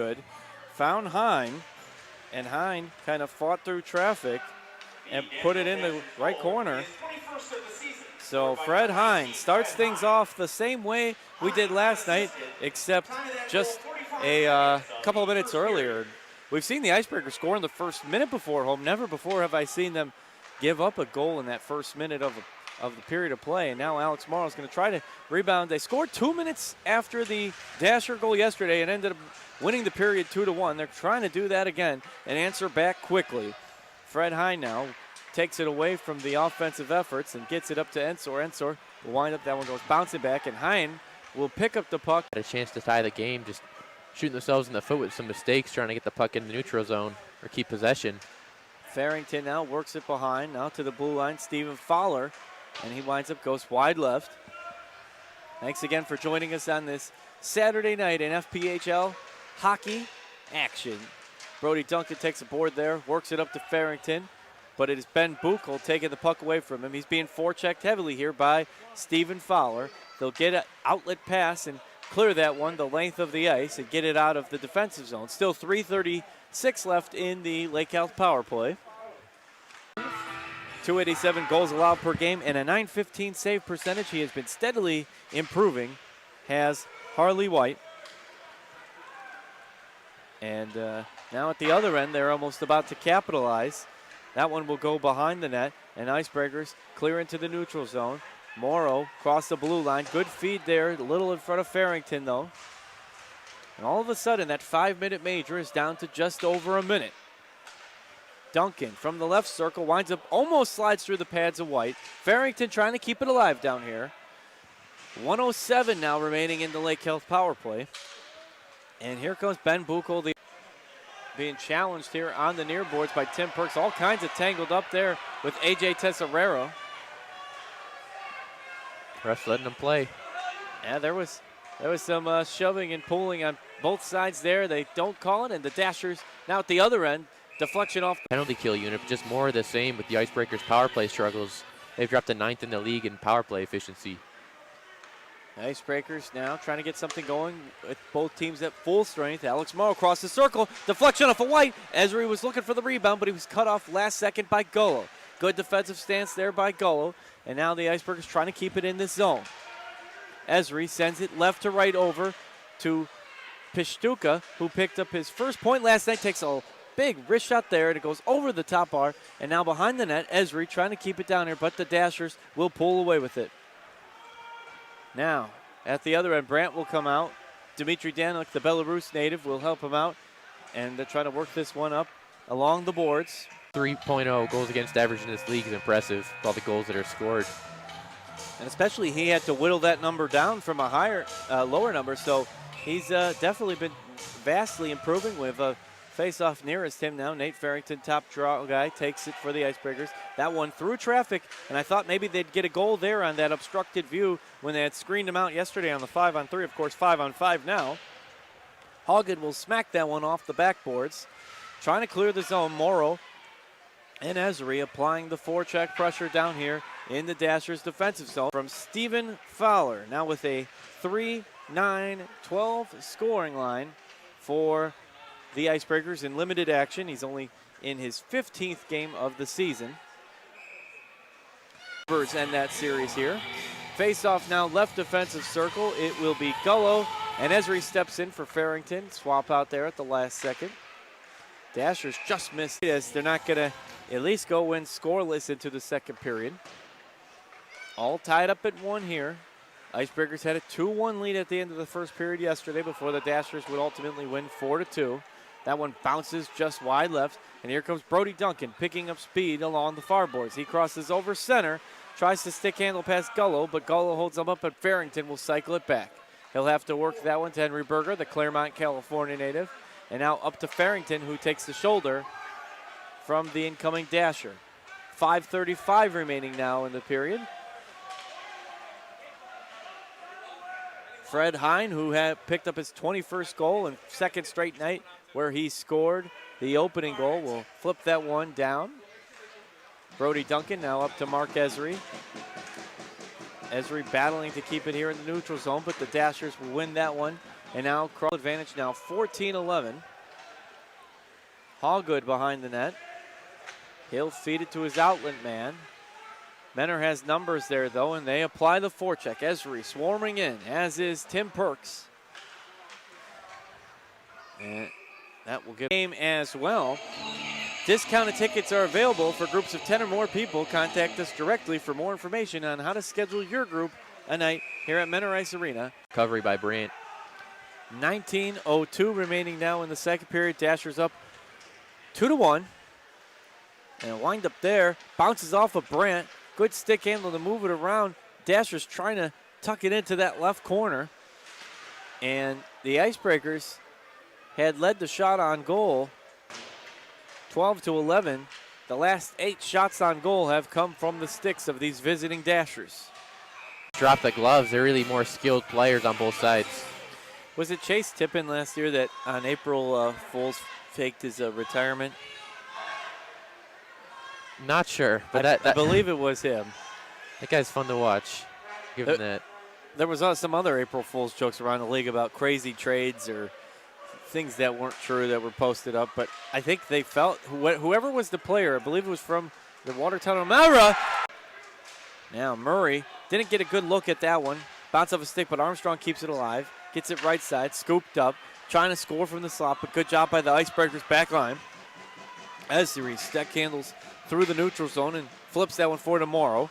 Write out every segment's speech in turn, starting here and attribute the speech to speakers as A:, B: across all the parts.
A: Good. Found Hine, and Hine kind of fought through traffic and put it in the right corner. So Fred Hine starts things off the same way we did last night, except just a couple of minutes earlier. We've seen the Icebreakers score in the first minute before home. Never before have I seen them give up a goal in that first minute of the period of play. And now Alex Morrow is going to try to rebound. They scored 2 minutes after the Dasher goal yesterday and ended up winning the period 2-1. They're trying to do that again and answer back quickly. Fred Hine now takes it away from the offensive efforts and gets it up to Ensor. Ensor will wind up, that one goes bouncing back, and Hine will pick up the puck.
B: Had a chance to tie the game, just shooting themselves in the foot with some mistakes, trying to get the puck in the neutral zone or keep possession.
A: Farrington now works it behind, now to the blue line, Stephen Fowler, and he winds up, goes wide left. Thanks again for joining us on this Saturday night in FPHL hockey action. Brody Duncan takes a board there, works it up to Farrington, but it is Ben Buchel taking the puck away from him. He's being forechecked heavily here by Stephen Fowler. They'll get an outlet pass and clear that one the length of the ice and get it out of the defensive zone. Still 3:36 left in the Lake Health power play. 287 goals allowed per game and a .915 save percentage. He has been steadily improving, has Harley White. And now at the other end, they're almost about to capitalize. That one will go behind the net, and Icebreakers clear into the neutral zone. Morrow across the blue line. Good feed there, a little in front of Farrington, though. And all of a sudden, that 5-minute major is down to just over a minute. Duncan from the left circle winds up, almost slides through the pads of White. Farrington trying to keep it alive down here. 1:07 now remaining in the Lake Health power play. And here comes Ben Buchel, being challenged here on the near boards by Tim Perks. All kinds of tangled up there with A.J. Tesserero.
B: Refs letting them play.
A: Yeah, there was some shoving and pulling on both sides there. They don't call it, and the Dashers now at the other end, deflection off.
B: Penalty kill unit, but just more of the same with the Icebreakers' power play struggles. They've dropped to 9th in the league in power play efficiency.
A: Icebreakers now trying to get something going with both teams at full strength. Alex Morrow across the circle. Deflection off of White. Esri was looking for the rebound, but he was cut off last second by Gullo. Good defensive stance there by Gullo. And now the Icebreakers trying to keep it in this zone. Esri sends it left to right over to Pishtuka, who picked up his first point last night. Takes a big wrist shot there, and it goes over the top bar. And now behind the net, Esri trying to keep it down here, but the Dashers will pull away with it. Now, at the other end, Brandt will come out. Dmitry Danik, the Belarus native, will help him out. And they're trying to work this one up along the boards.
B: 3.0 goals against average in this league is impressive with all the goals that are scored.
A: And especially he had to whittle that number down from a lower number. So he's definitely been vastly improving with a face-off nearest him now. Nate Farrington, top draw guy, takes it for the Icebreakers. That one through traffic, and I thought maybe they'd get a goal there on that obstructed view when they had screened him out yesterday on the 5-on-3. Of course, 5-on-5 now. Hogan will smack that one off the backboards. Trying to clear the zone, Morrow and Esri applying the forecheck pressure down here in the Dashers' defensive zone from Stephen Fowler. Now with a 3-9-12 scoring line for the Icebreakers in limited action. He's only in his 15th game of the season. End that series here. Face off now, left defensive circle. It will be Gullo, and Esri steps in for Farrington. Swap out there at the last second. Dashers just missed as they're not going to at least go in scoreless into the second period. All tied up at 1 here. Icebreakers had a 2-1 lead at the end of the first period yesterday before the Dashers would ultimately win 4-2. That one bounces just wide left, and here comes Brody Duncan picking up speed along the far boards. He crosses over center, tries to stick handle past Gullo, but Gullo holds him up, and Farrington will cycle it back. He'll have to work that one to Henry Berger, the Claremont, California native. And now up to Farrington, who takes the shoulder from the incoming Dasher. 5:35 remaining now in the period. Fred Hine, who had picked up his 21st goal and second straight night where he scored the opening goal, will flip that one down. Brody Duncan now up to Mark Esri. Esri battling to keep it here in the neutral zone, but the Dashers will win that one And now cross advantage now 14-11. Hallgood behind the net. He'll feed it to his outlet man. Menor has numbers there, though, and they apply the forecheck. Esri swarming in, as is Tim Perks. And that will give game as well. Discounted tickets are available for groups of 10 or more people. Contact us directly for more information on how to schedule your group a night here at Menor Ice Arena.
B: Recovery by Brant.
A: 19:02 remaining now in the second period. Dashers up 2-1. And a wind up there. Bounces off of Brant. Good stick handle to move it around. Dashers trying to tuck it into that left corner. And the Icebreakers had led the shot on goal 12-11. The last 8 shots on goal have come from the sticks of these visiting Dashers.
B: Drop the gloves. They're really more skilled players on both sides.
A: Was it Chase Tippin last year that on April Fools faked his retirement?
B: Not sure, but
A: I believe it was him.
B: That guy's fun to watch, given that.
A: There was some other April Fool's jokes around the league about crazy trades or things that weren't true that were posted up, but I think they felt, whoever was the player, I believe it was from the Watertown O'Mara. Now Murray didn't get a good look at that one. Bounce off a stick, but Armstrong keeps it alive. Gets it right side, scooped up, trying to score from the slot, but good job by the Icebreakers back line. Esri stick handles through the neutral zone and flips that one for tomorrow.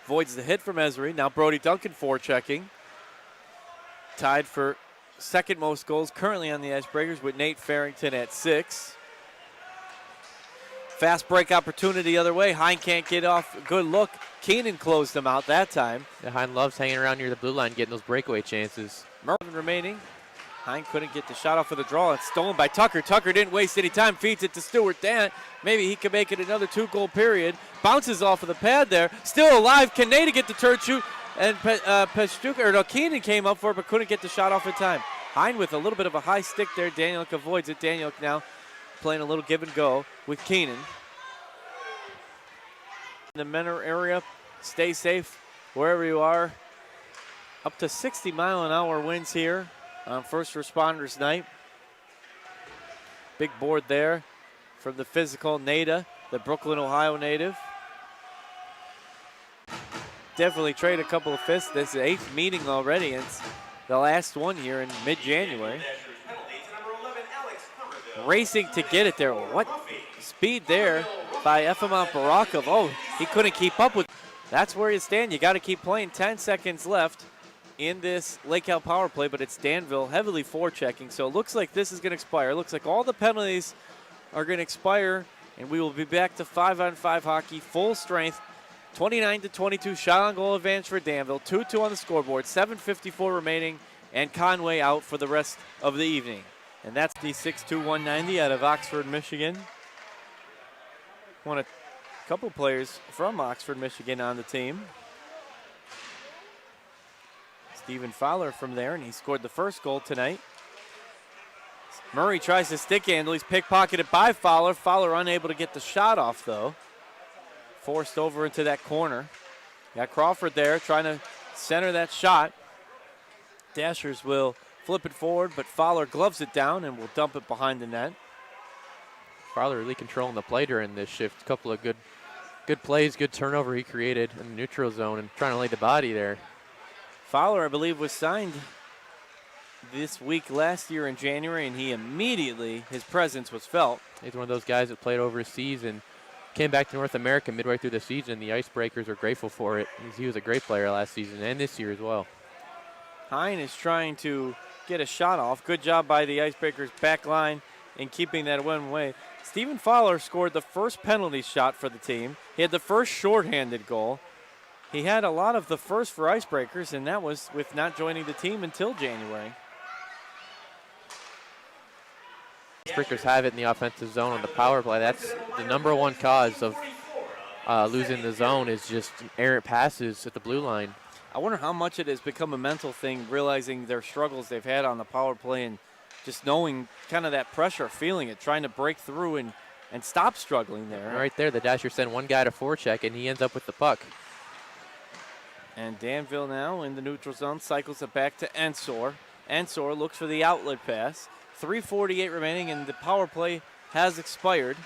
A: Voids the hit from Esri. Now Brody Duncan forechecking. Tied for second most goals currently on the Icebreakers with Nate Farrington at 6. Fast break opportunity the other way. Hine can't get off. Good look. Keenan closed them out that time.
B: Yeah, Hine loves hanging around near the blue line, getting those breakaway chances.
A: Mervin remaining. Hine couldn't get the shot off of the draw. It's stolen by Tucker. Tucker didn't waste any time. Feeds it to Stewart Dant. Maybe he can make it another 2-goal period. Bounces off of the pad there. Still alive. Can Nada get the turn shoot? And Keenan came up for it but couldn't get the shot off in time. Hine with a little bit of a high stick there. Danieluk avoids it. Danieluk now playing a little give and go with Keenan. In the Menor area, stay safe wherever you are. Up to 60-mile-an-hour winds here on First Responders Night. Big board there from the physical Nada, the Brooklyn, Ohio native. Definitely trade a couple of fists. This is the 8th meeting already. It's the last one here in mid-January. Racing to get it there. What speed there by Efimov Barakov. Oh, he couldn't keep up with. That's where you stand. You got to keep playing. 10 seconds left in this Lake Cal power play, but it's Danville heavily forechecking. So it looks like this is going to expire. It looks like all the penalties are going to expire, and we will be back to 5-on-5 hockey, full strength. 29-22 shot on goal advantage for Danville. 2-2 on the scoreboard. 7:54 remaining, and Conway out for the rest of the evening. And that's the 6'2", 190 out of Oxford, Michigan. A couple players from Oxford, Michigan on the team. Stephen Fowler from there, and he scored the first goal tonight. Murray tries to stick handle. He's pickpocketed by Fowler. Fowler unable to get the shot off, though. Forced over into that corner. Got Crawford there trying to center that shot. Dashers will flip it forward, but Fowler gloves it down and will dump it behind the net.
B: Fowler really controlling the play during this shift. A couple of good plays, good turnover he created in the neutral zone and trying to lay the body there.
A: Fowler, I believe, was signed this week last year in January, and he immediately, his presence was felt.
B: He's one of those guys that played overseas and came back to North America midway through the season. The Icebreakers are grateful for it. He was a great player last season and this year as well.
A: Hine is trying to get a shot off. Good job by the Icebreakers back line in keeping that one away. Stephen Fowler scored the first penalty shot for the team. He had the first shorthanded goal. He had a lot of the first for Icebreakers, and that was with not joining the team until January.
B: Icebreakers have it in the offensive zone on the power play. That's the #1 cause of losing the zone is just errant passes at the blue line.
A: I wonder how much it has become a mental thing, realizing their struggles they've had on the power play and just knowing kind of that pressure, feeling it, trying to break through and stop struggling there.
B: Right there, the Dashers send one guy to forecheck, and he ends up with the puck.
A: And Danville now in the neutral zone, cycles it back to Ensor. Ensor looks for the outlet pass. 3:48 remaining, and the power play has expired.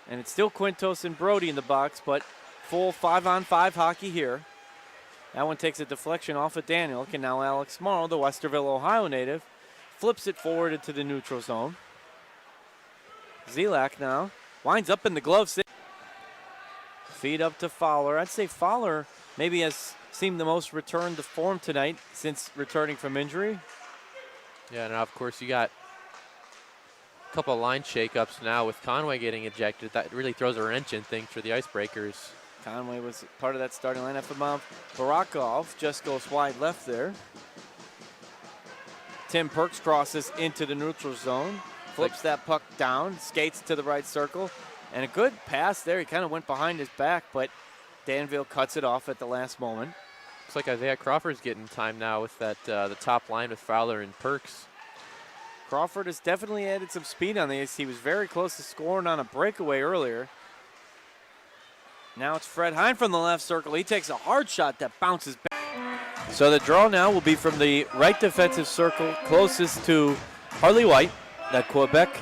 A: And it's still Quintos and Brody in the box, but full 5-on-5 hockey here. That one takes a deflection off of Daniel. And now Alex Morrow, the Westerville, Ohio native, flips it forward into the neutral zone. Zelak now winds up in the glove. Feed up to Fowler. I'd say Fowler maybe has seemed the most returned to form tonight since returning from injury.
B: Yeah, now of course you got a couple of line shakeups now with Conway getting ejected. That really throws a wrench in things for the Icebreakers.
A: Conway was part of that starting lineup for Barakov just goes wide left there. Tim Perks crosses into the neutral zone, flips that puck down, skates to the right circle, and a good pass there. He kind of went behind his back, but Danville cuts it off at the last moment.
B: Looks like Isaiah Crawford's getting time now with that the top line with Fowler and Perks.
A: Crawford has definitely added some speed on the ice. He was very close to scoring on a breakaway earlier. Now it's Fred Hine from the left circle. He takes a hard shot that bounces back. So the draw now will be from the right defensive circle closest to Harley White, the Quebec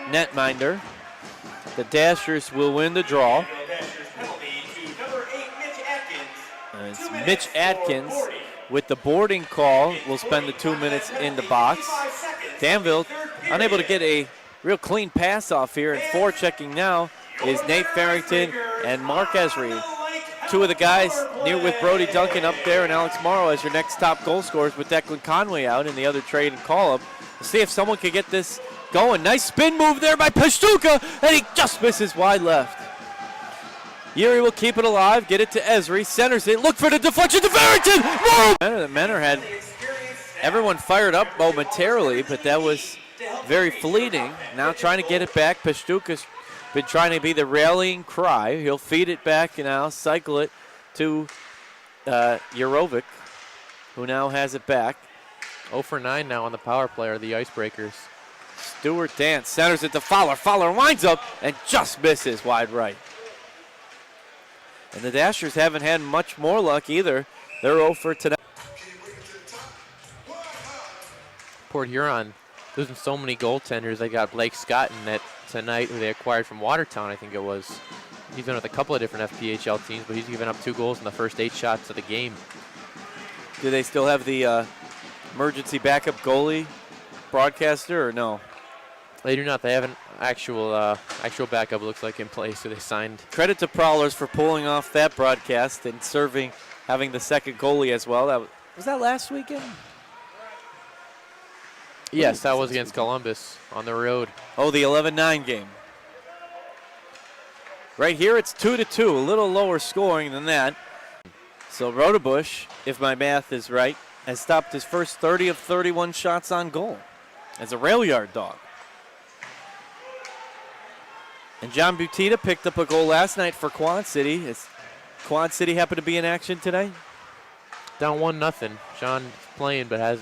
A: netminder. The Dashers will win the draw. It's Mitch Atkins with the boarding call. Will spend the 2 minutes in the box. Danville unable to get a real clean pass off here, and forechecking now is Nate Farrington and Mark Esri. Two of the guys near with Brody Duncan up there, and Alex Morrow as your next top goal scorers with Declan Conway out in the other trade and call-up. We'll see if someone can get this going. Nice spin move there by Pastuka, and he just misses wide left. Yuri will keep it alive, get it to Esri, centers it, look for the deflection to Farrington! Morrow! Menor had everyone fired up momentarily, but that was very fleeting. Now trying to get it back. Pastuka's been trying to be the rallying cry. He'll feed it back and now cycle it to Jurovic, who now has it back.
B: 0 for 9 now on the power play are the Icebreakers.
A: Stuart Dance centers it to Fowler. Fowler winds up and just misses wide right. And the Dashers haven't had much more luck either. They're 0 for tonight.
B: Port Huron losing so many goaltenders. They got Blake Scott in net tonight, who they acquired from Watertown, I think it was. He's been with a couple of different FPHL teams, but he's given up 2 goals in the first 8 shots of the game.
A: Do they still have the emergency backup goalie broadcaster or no?
B: They do not. They have an actual backup, looks like, in place, so they signed.
A: Credit to Prowlers for pulling off that broadcast and having the second goalie as well. Was that last weekend?
B: Yes, that was against Columbus on the road.
A: Oh, the 11-9 game. Right here, it's 2-2, a little lower scoring than that. So Rodebush, if my math is right, has stopped his first 30 of 31 shots on goal as a rail yard dog. And John Butita picked up a goal last night for Quad City. Is Quad City happen to be in action today?
B: Down 1-0. Sean playing, but has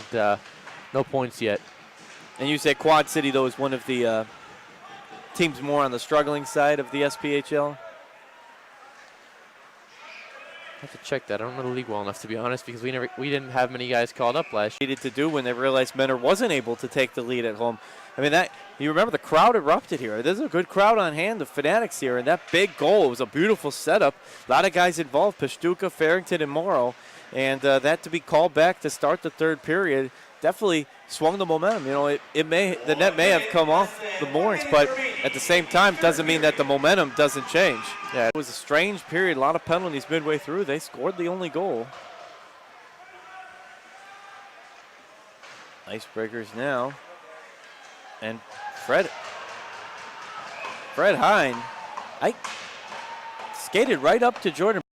B: no points yet.
A: And you say Quad City, though, is one of the teams more on the struggling side of the SPHL?
B: I have to check that. I don't know the league well enough, to be honest, because we didn't have many guys called up last year.
A: Needed to do when they realized Menor wasn't able to take the lead at home. I mean, you remember the crowd erupted here. There's a good crowd on hand, the Fanatics here, and that big goal was a beautiful setup. A lot of guys involved, Pastuka, Farrington, and Morrow, and that to be called back to start the third period definitely swung the momentum. You know, the net may have come off the moorings, but at the same time, doesn't mean that the momentum doesn't change. Yeah, it was a strange period. A lot of penalties midway through. They scored the only goal. Icebreakers now, and Fred Hine, skated right up to Jordan.